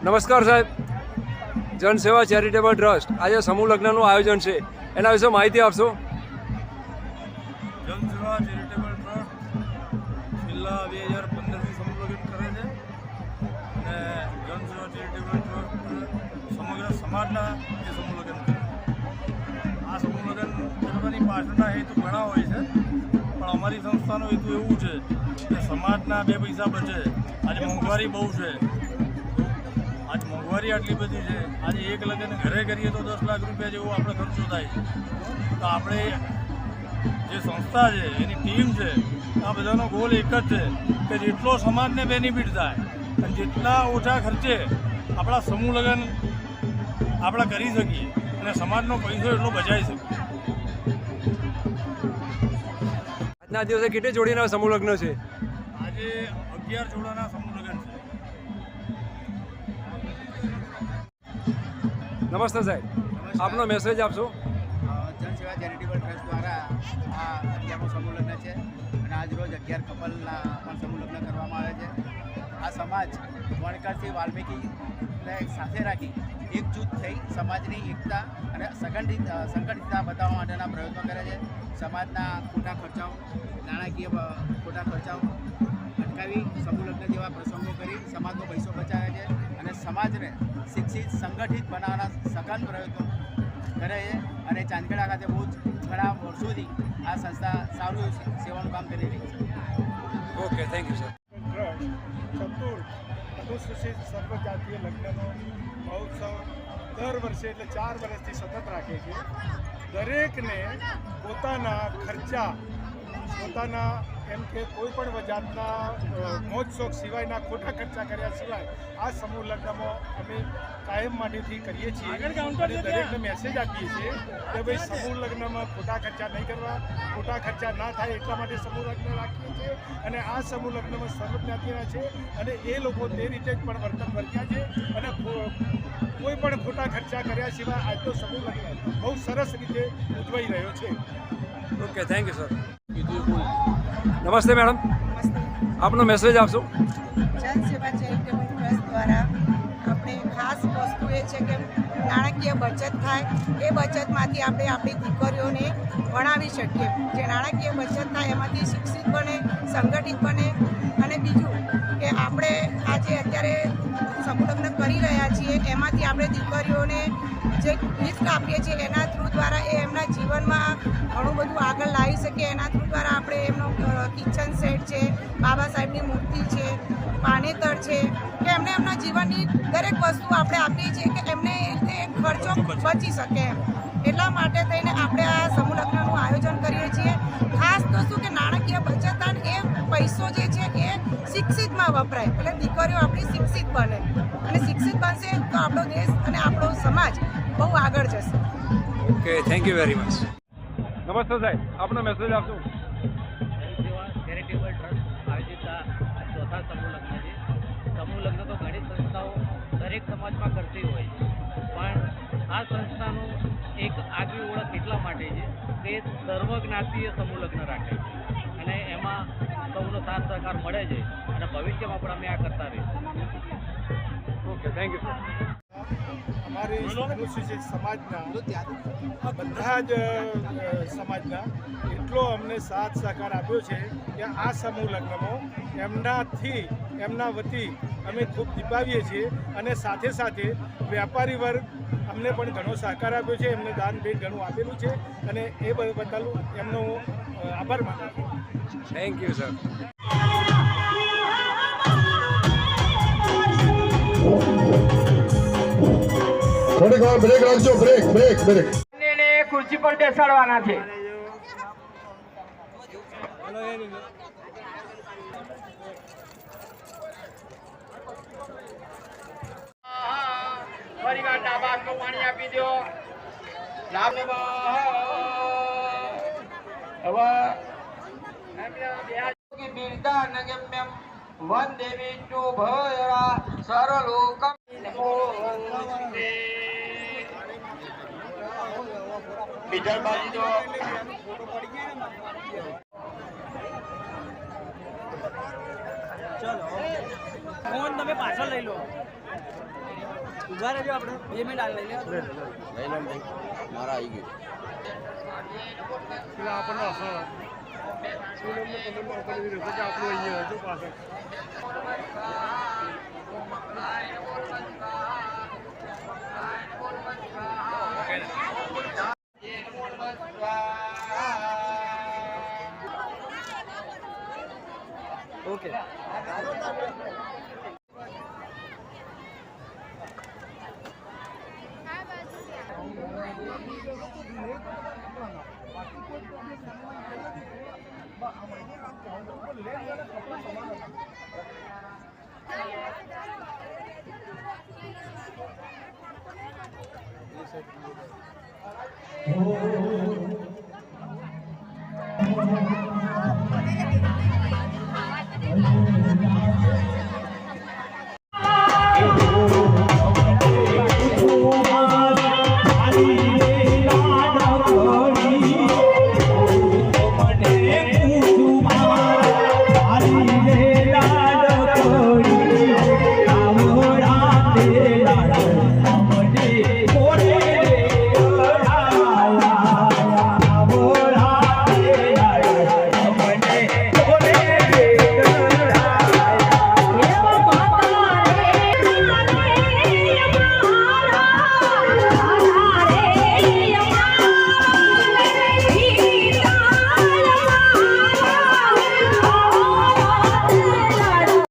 નમસ્કાર સાહેબ, જનસેવા charitable trust આજે સમૂહ લગ્નનું આયોજન છે, એના વિશે માહિતી આપશો? જનસેવા ચેરિટેબલ ટ્રસ્ટ છેલ્લા 2015થી સમૂહ લગ્ન કરે છે અને જનસેવા ચેરિટેબલ ટ્રસ્ટ સમગ્ર સમાજના એ સમૂહ લગ્ન કરે. આ સમૂહ લગ્ન કરવાની પાછળના હેતુ ઘણા હોય છે, પણ અમારી સંસ્થાનો હેતુ એવું છે કે સમાજના 2 પૈસા બચે. આજે મોંઘવારી બહુ છે, આજ મોંઘવારી આટલી બધી છે. આજે એક લગ્ન ઘરે કરીએ તો 10 લાખ રૂપિયા જેવો આપણે ખર્ચો થાય. તો આપણે જે સંસ્થા છે એની ટીમ છે, આ બધાનો ગોલ એક જ છે કે જેટલો સમાજને બેનિફિટ થાય અને જેટલા ઓછા ખર્ચે આપણા સમૂહ લગ્ન આપણે કરી શકીએ અને સમાજનો પૈસો એટલો બચાવી શકીએ. આજના દિવસે કેટલી જોડીના સમૂહ લગ્ન છે? આજે 11 જોડાના સમૂહ લગ્ન છે. નમસ્તે સાહેબ, આપનો મેસેજ આપશો? જનસેવા ચેરિટેબલ ટ્રસ્ટ દ્વારા આ 11મું સમૂહ લગ્ન છે અને આજ રોજ 11 કપલના પણ સમૂહ લગ્ન કરવામાં આવે છે. આ સમાજ વણકરથી વાલ્મીકીને સાથે રાખી એકજૂથ થઈ સમાજની એકતા અને સંગઠિતતા બતાવવા માટેના પ્રયત્નો કરે છે. સમાજના ખોટા ખર્ચાઓ, નાણાકીય ખોટા ખર્ચાઓ અટકાવી સમૂહ લગ્ન જેવા પ્રસંગો કરી સમાજનો પૈસો બચાવે છે અને સમાજને શિક્ષિત સંગઠિત બનાવવાના સઘન પ્રયત્નો કરે છે. અને ચાંદખેડા ખાતે બહુ જ ઘણા વર્ષોથી આ સંસ્થા સારું સેવાનું કામ કરી રહી છે. Okay, thank you sir. ચતુર અનુસૂચિત સર્વજાતીય લગ્નનો મહોત્સવ દર વર્ષે એટલે 4 વર્ષથી સતત રાખે છે. દરેકને પોતાના ખર્ચા, પોતાના એમ કે કોઈ પણ જાતના મોજ શોખ સિવાયના ખોટા ખર્ચા કર્યા સિવાય આ સમૂહ લગ્નમાં અમે કાયમ માટેથી કરીએ છીએ અને દરેકને મેસેજ આપીએ છીએ કે ભાઈ સમૂહ લગ્નમાં ખોટા ખર્ચા નહીં કરવા, ખોટા ખર્ચા ના થાય એટલા માટે સમૂહ લગ્ન રાખીએ છીએ. અને આ સમૂહ લગ્નમાં સર્વજ્ઞાતિના છે અને એ લોકો તે રીતે જ પણ વર્તન વર્ત્યા છે અને કોઈ પણ ખોટા ખર્ચા કર્યા સિવાય આજનો સમૂહ લગ્ન બહુ સરસ રીતે ઉજવાઈ રહ્યો છે. Okay, thank you sir. નમસ્તે મેડમ, આપનો મેસેજ આપશો? જનસેવા ચેરિટેબલ ટ્રસ્ટ દ્વારા આપણે ખાસ વસ્તુ એ છે કે નાણાકીય બચત થાય, એ બચતમાંથી આપણે આપણી દીકરીઓને ભણાવી શકીએ. જે નાણાકીય બચત થાય એમાંથી શિક્ષિત બને, સંગઠિત બને. અને બીજું કે આપણે આજે અત્યારે સમૂહ લગ્ન કરી રહ્યા છીએ એમાંથી આપણે દીકરીઓને જે ગિફ્ટ આપીએ છીએ એના થ્રુ દ્વારા એ એમના જીવનમાં ઘણું બધું આગળ લાવી શકીએ. એના થ્રુ દ્વારા આપણે એમનો કિચન સેટ છે, બાબા સાહેબની મૂર્તિ છે, પાનેતર છે, કે એમને એમના જીવનની દરેક વસ્તુ આપણે આપીએ છીએ કે એમને ખર્ચો બચી શકે એમ. એટલા માટે થઈને આપણે આ સમૂહ લગ્નનું આયોજન કરીએ છીએ. ખાસ તો શું કે નાણાકીય બચત એ પૈસો જે છે એ શિક્ષિતમાં વપરાય, એટલે દીકરીઓ આપણી શિક્ષિત બને અને શિક્ષિત બનશે તો આપણો દેશ અને આપણો સમાજ બહુ આગળ જશે. Okay, thank you very much. નમસ્તે સાહેબ, આપનો મેસેજ આપશો? જનસેવા ચેરિટેબલ ટ્રસ્ટ આયોજિત આ 4થા સમૂહ લગ્ન છે. સમૂહ લગ્ન તો ઘણી સંસ્થાઓ દરેક સમાજમાં કરતી હોય છે, પણ આ સંસ્થાનું એક આગવી ઓળખ એટલા માટે છે કે સર્વજ્ઞાતીય સમૂહ લગ્ન રાખે છે અને એમાં સૌનો સાથ સહકાર મળે છે અને ભવિષ્યમાં પણ અમે આ કરતા રહીશું. Okay, thank you sir. અમારી અનુસૂચિત સમાજના બધા જ સમાજના એટલો અમને સાથ સહકાર આપ્યો છે કે આ સમૂહ લગ્નમાં એમના વતી અમે ખૂબ દીપાવીએ છીએ અને સાથે સાથે વેપારી વર્ગ અમને પણ ઘણો સહકાર આપ્યો છે. એમને દાન ભેટ ઘણું આપેલું છે અને એ બદલ એમનો આભાર માનું છું. Thank you sir. થોડીક વાર બ્રેક રાખજો. બ્રેક. ખુરશી પર બેસાડવાના છે. ફરી વાર ડાબા હાથમાં પાણી આપી દો. હવે બિરદા નગમ્યમ વંદે વિષ્ણુ ભયરા સર્વલોકમ બીજા બાજુ તો ચલો ફોન તમે પાછળ લઈ લો. ઉભા રહેજો આપણે 2 મિનિટ આ લઈ લે. મારા આવી ગયું. પેલા આપણને હસો પૂનમને કમરમાં આપણને એવી રહેશે કે આપણું અહીંયા હજુ પાછળ ઓકે. Oh